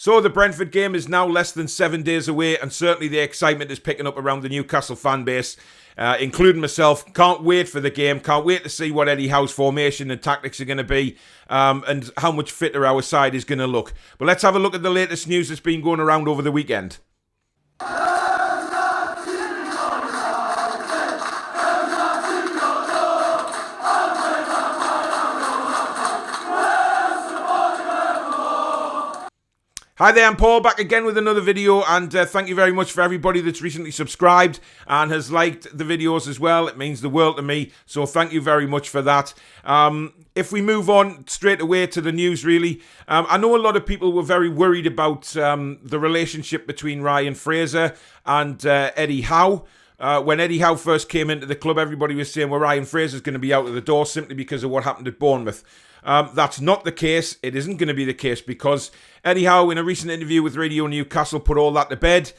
So the Brentford game is now less than 7 days away, and certainly the excitement is picking up around the Newcastle fan base, including myself. Can't wait for the game. Can't wait to see what Eddie Howe's formation and tactics are going to be, and how much fitter our side is going to look. But let's have a look at the latest news that's been going around over the weekend. Hi there, I'm Paul, back again with another video, and thank you very much for everybody that's recently subscribed and has liked the videos as well. It means the world to me, so thank you very much for that. If we move on straight away to the news, really, I know a lot of people were very worried about the relationship between Ryan Fraser and Eddie Howe. When Eddie Howe first came into the club, everybody was saying, well, Ryan Fraser's going to be out of the door simply because of what happened at Bournemouth. That's not the case. It isn't going to be the case because Eddie Howe, in a recent interview with Radio Newcastle, put all that to bed.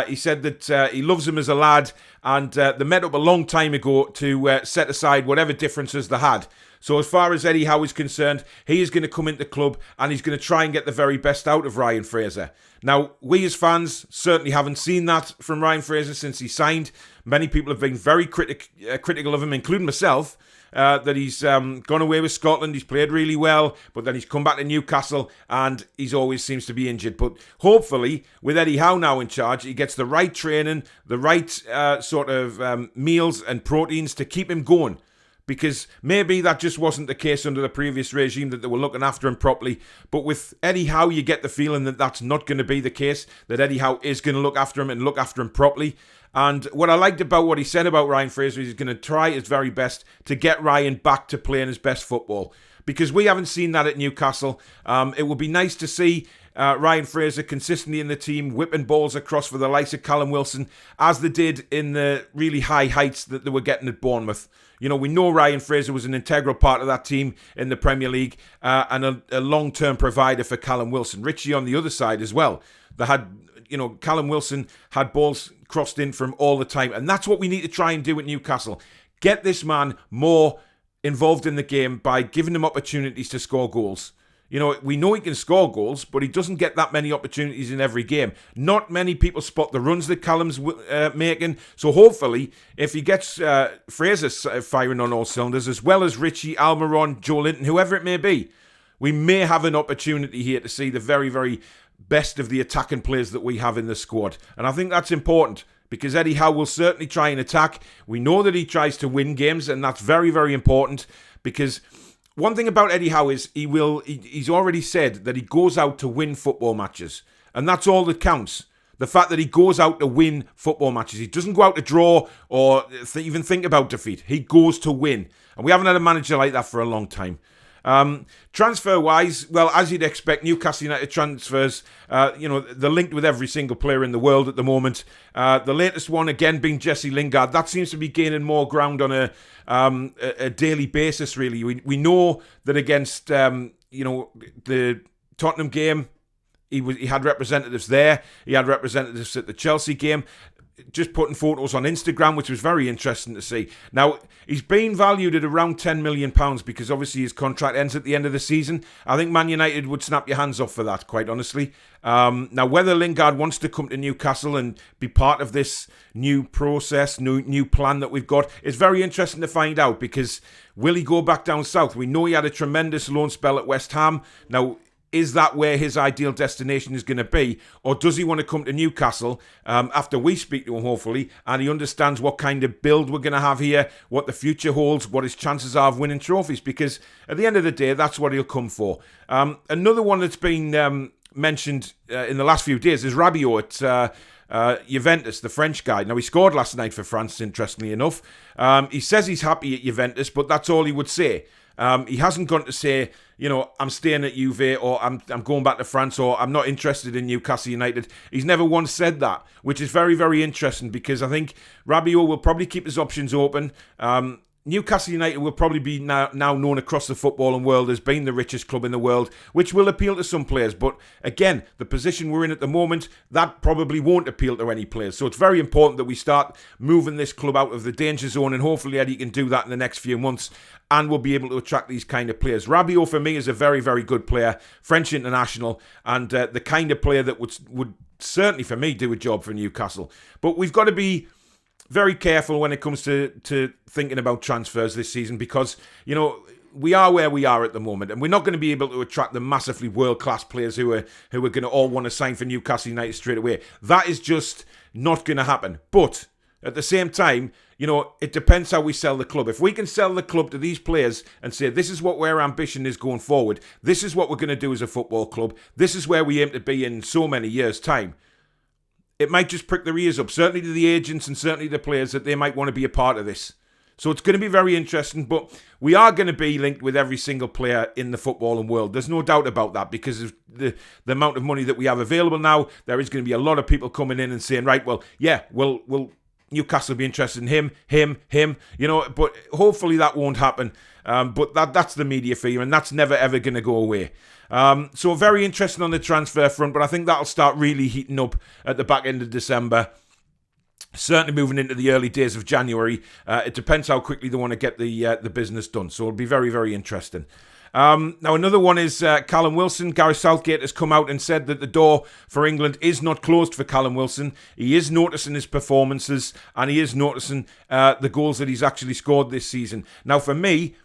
He said that he loves him as a lad, and they met up a long time ago to set aside whatever differences they had. So as far as Eddie Howe is concerned, he is going to come into the club and he's going to try and get the very best out of Ryan Fraser. Now, we as fans certainly haven't seen that from Ryan Fraser since he signed. Many people have been very critical of him, including myself. That he's gone away with Scotland, he's played really well, but then he's come back to Newcastle and he's always seems to be injured. But hopefully, with Eddie Howe now in charge, he gets the right training, the right sort of meals and proteins to keep him going. Because maybe that just wasn't the case under the previous regime, that they were looking after him properly. But with Eddie Howe, you get the feeling that that's not going to be the case, that Eddie Howe is going to look after him and look after him properly. And what I liked about what he said about Ryan Fraser is he's going to try his very best to get Ryan back to playing his best football. Because we haven't seen that at Newcastle. It would be nice to see Ryan Fraser consistently in the team, whipping balls across for the likes of Callum Wilson, as they did in the really high heights that they were getting at Bournemouth. You know, we know Ryan Fraser was an integral part of that team in the Premier League and a long-term provider for Callum Wilson. Richie on the other side as well. They had, you know, Callum Wilson had balls crossed in from all the time. And that's what we need to try and do at Newcastle. Get this man more involved in the game by giving him opportunities to score goals. You know, we know he can score goals, but he doesn't get that many opportunities in every game. Not many people spot the runs that Callum's making. So hopefully, if he gets Fraser firing on all cylinders, as well as Richie, Almiron, Joe Linton, whoever it may be, we may have an opportunity here to see the very, very best of the attacking players that we have in the squad. And I think that's important because Eddie Howe will certainly try and attack. We know that he tries to win games, and that's very, very important because one thing about Eddie Howe is he's already said that he goes out to win football matches. And that's all that counts. The fact that he goes out to win football matches. He doesn't go out to draw or even think about defeat. He goes to win. And we haven't had a manager like that for a long time. Transfer-wise, well, as you'd expect, Newcastle United transfers, they're linked with every single player in the world at the moment. The latest one, again, being Jesse Lingard. That seems to be gaining more ground on a daily basis, really. We know that against, the Tottenham game, he had representatives there. He had representatives at the Chelsea game. Just putting photos on Instagram, which was very interesting to see. Now, he's been valued at around £10 million because obviously his contract ends at the end of the season. I think Man United would snap your hands off for that, quite honestly. Now, whether Lingard wants to come to Newcastle and be part of this new process, new plan that we've got, is very interesting to find out because will he go back down south? We know he had a tremendous loan spell at West Ham. Now, is that where his ideal destination is going to be? Or does he want to come to Newcastle after we speak to him, hopefully, and he understands what kind of build we're going to have here, what the future holds, what his chances are of winning trophies? Because at the end of the day, that's what he'll come for. Another one that's been mentioned in the last few days is Rabiot at Juventus, the French guy. Now, he scored last night for France, interestingly enough. He says he's happy at Juventus, but that's all he would say. He hasn't gone to say, I'm staying at Juve, or I'm going back to France, or I'm not interested in Newcastle United. He's never once said that, which is very, very interesting because I think Rabiot will probably keep his options open. Newcastle United will probably be now known across the footballing world as being the richest club in the world, which will appeal to some players. But again, the position we're in at the moment, that probably won't appeal to any players. So it's very important that we start moving this club out of the danger zone, and hopefully Eddie can do that in the next few months, and we'll be able to attract these kind of players. Rabiot, for me, is a very, very good player, French international, and the kind of player that would certainly, for me, do a job for Newcastle. But we've got to be very careful when it comes to thinking about transfers this season, because, you know, we are where we are at the moment, and we're not going to be able to attract the massively world-class players who are going to all want to sign for Newcastle United straight away. That is just not going to happen. But at the same time, you know, it depends how we sell the club. If we can sell the club to these players and say, this is what our ambition is going forward, this is what we're going to do as a football club, this is where we aim to be in so many years' time, it might just prick their ears up, certainly to the agents and certainly the players, that they might want to be a part of this. So it's going to be very interesting, but we are going to be linked with every single player in the footballing world. There's no doubt about that, because of the amount of money that we have available now. There is going to be a lot of people coming in and saying, right, well, yeah, we'll Newcastle will be interested in him, you know, but hopefully that won't happen. But that's the media fear, and that's never, ever going to go away. So very interesting on the transfer front, but I think that'll start really heating up at the back end of December. Certainly moving into the early days of January. It depends how quickly they want to get the business done. So it'll be very, very interesting. Now, another one is Callum Wilson. Gareth Southgate has come out and said that the door for England is not closed for Callum Wilson. He is noticing his performances, and he is noticing the goals that he's actually scored this season. Now, for me,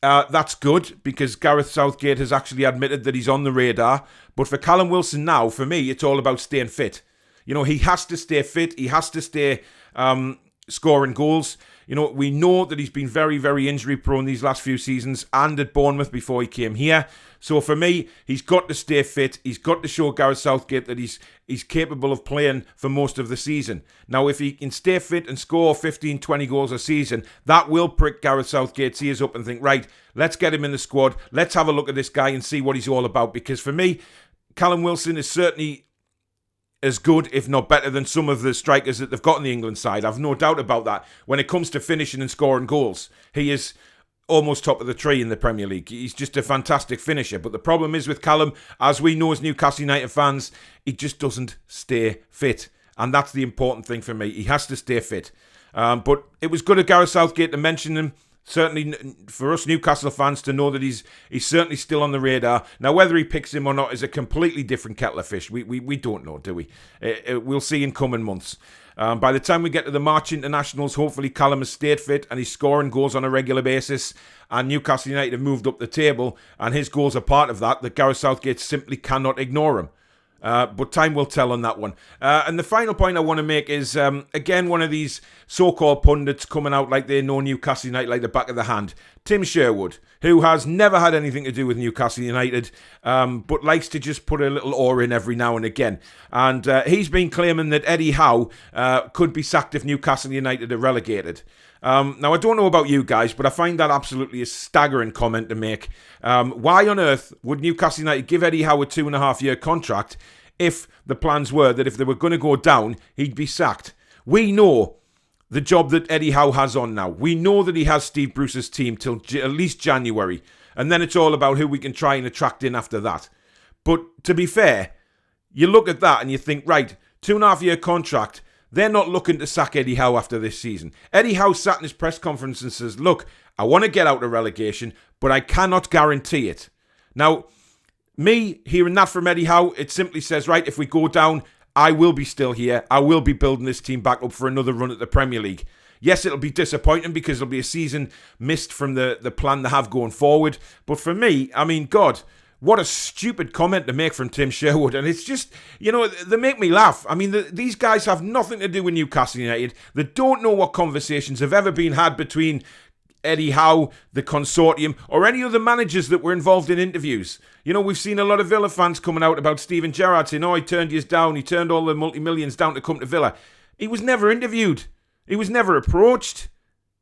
that's good, because Gareth Southgate has actually admitted that he's on the radar. But for Callum Wilson now, for me, it's all about staying fit. You know, he has to stay fit. He has to stay scoring goals. You know, we know that he's been very, very injury prone these last few seasons, and at Bournemouth before he came here. So for me, he's got to stay fit. He's got to show Gareth Southgate that he's capable of playing for most of the season. Now, if he can stay fit and score 15, 20 goals a season, that will prick Gareth Southgate's ears up and think, right, let's get him in the squad. Let's have a look at this guy and see what he's all about. Because for me, Callum Wilson is certainly as good, if not better, than some of the strikers that they've got on the England side. I've no doubt about that. When it comes to finishing and scoring goals, he is almost top of the tree in the Premier League. He's just a fantastic finisher. But the problem is with Callum, as we know as Newcastle United fans, he just doesn't stay fit. And that's the important thing for me. He has to stay fit. But it was good of Gareth Southgate to mention him. Certainly for us Newcastle fans to know that he's certainly still on the radar. Now, whether he picks him or not is a completely different kettle of fish. We don't know, do we? We'll see in coming months. By the time we get to the March internationals, hopefully Callum has stayed fit and he's scoring goals on a regular basis. And Newcastle United have moved up the table, and his goals are part of that Gareth Southgate simply cannot ignore him. But time will tell on that one. And the final point I want to make is, again, one of these so-called pundits coming out like they know Newcastle United like the back of the hand. Tim Sherwood, who has never had anything to do with Newcastle United, but likes to just put a little oar in every now and again. And he's been claiming that Eddie Howe could be sacked if Newcastle United are relegated. Now, I don't know about you guys, but I find that absolutely a staggering comment to make. Why on earth would Newcastle United give Eddie Howe a 2.5-year contract if the plans were that if they were going to go down, he'd be sacked? We know the job that Eddie Howe has on now. We know that he has Steve Bruce's team till at least January, and then it's all about who we can try and attract in after that. But to be fair, you look at that and you think, right, 2.5-year contract. They're not looking to sack Eddie Howe after this season. Eddie Howe sat in his press conference and says, look, I want to get out of relegation, but I cannot guarantee it. Now, me hearing that from Eddie Howe, it simply says, right, if we go down, I will be still here. I will be building this team back up for another run at the Premier League. Yes, it'll be disappointing because it'll be a season missed from the plan they have going forward. But for me, I mean, God, what a stupid comment to make from Tim Sherwood. And it's just, you know, they make me laugh. I mean, these guys have nothing to do with Newcastle United. They don't know what conversations have ever been had between Eddie Howe, the consortium, or any other managers that were involved in interviews. You know, we've seen a lot of Villa fans coming out about Steven Gerrard saying, oh, he turned his down. He turned all the multi-millions down to come to Villa. He was never interviewed. He was never approached.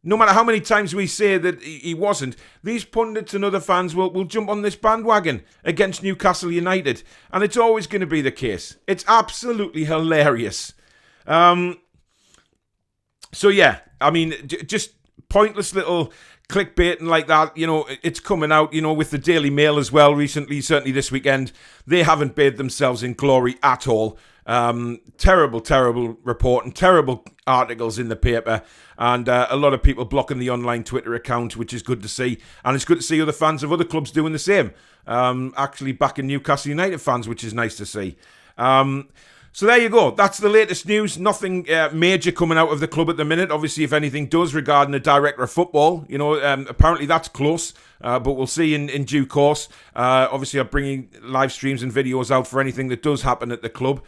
No matter how many times we say that he wasn't, these pundits and other fans will jump on this bandwagon against Newcastle United. And it's always going to be the case. It's absolutely hilarious. So, yeah, I mean, just pointless little clickbait and like that, it's coming out, with the Daily Mail as well recently, certainly this weekend. They haven't bathed themselves in glory at all. Terrible reporting, terrible articles in the paper, and a lot of people blocking the online Twitter account, which is good to see. And it's good to see other fans of other clubs doing the same. Actually backing Newcastle United fans, which is nice to see. So there you go. That's the latest news. Nothing major coming out of the club at the minute. Obviously, if anything does regarding the director of football, apparently that's close. But we'll see in due course. Obviously, I'm bringing live streams and videos out for anything that does happen at the club.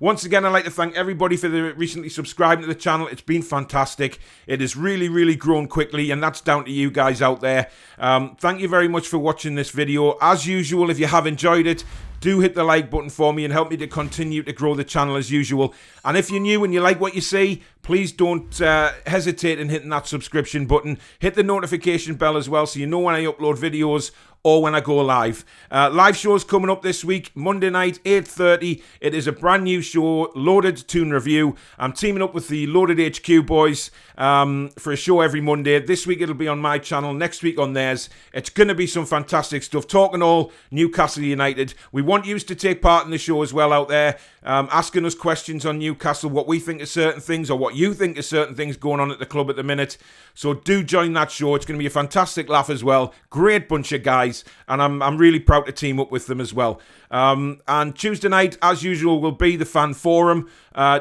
Once again, I'd like to thank everybody for the recently subscribing to the channel. It's been fantastic. It has really, really grown quickly, and that's down to you guys out there. Thank you very much for watching this video. As usual, if you have enjoyed it, do hit the like button for me and help me to continue to grow the channel as usual. And if you're new and you like what you see, please don't hesitate in hitting that subscription button. Hit the notification bell as well so you know when I upload videos or when I go live. Live shows coming up this week, Monday night, 8:30. It is a brand new show, Loaded Toon Review. I'm teaming up with the Loaded HQ boys for a show every Monday. This week it'll be on my channel, next week on theirs. It's going to be some fantastic stuff, talking all Newcastle United. We want you to take part in the show as well out there, asking us questions on Newcastle, what we think of certain things or what you think of certain things going on at the club at the minute. So do join that show. It's going to be a fantastic laugh as well. Great bunch of guys, and I'm really proud to team up with them as well. And Tuesday night, as usual, will be the fan forum.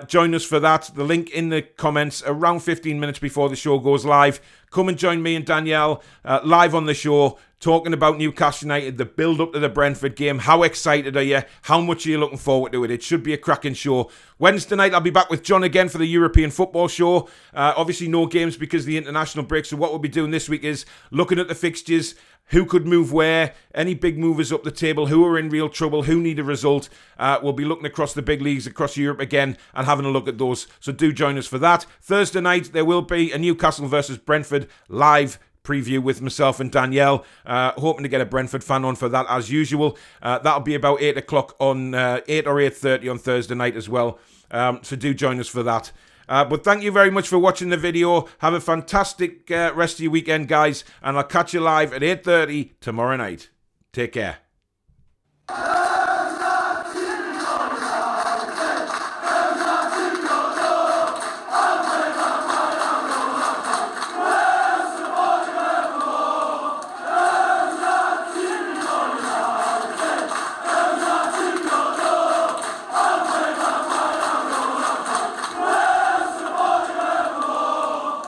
Join us for that. The link in the comments around 15 minutes before the show goes live. Come and join me and Danielle live on the show, talking about Newcastle United, the build-up to the Brentford game. How excited are you? How much are you looking forward to it? It should be a cracking show. Wednesday night, I'll be back with John again for the European football show. Obviously, no games because of the international break. So what we'll be doing this week is looking at the fixtures, who could move where, any big movers up the table, who are in real trouble, who need a result. We'll be looking across the big leagues across Europe again and having a look at those. So do join us for that. Thursday night, there will be a Newcastle versus Brentford live preview with myself and Danielle. Hoping to get a Brentford fan on for that as usual. That'll be about 8 o'clock on 8 or 8:30 on Thursday night as well. So do join us for that. But thank you very much for watching the video. Have a fantastic rest of your weekend, guys. And I'll catch you live at 8:30 tomorrow night. Take care.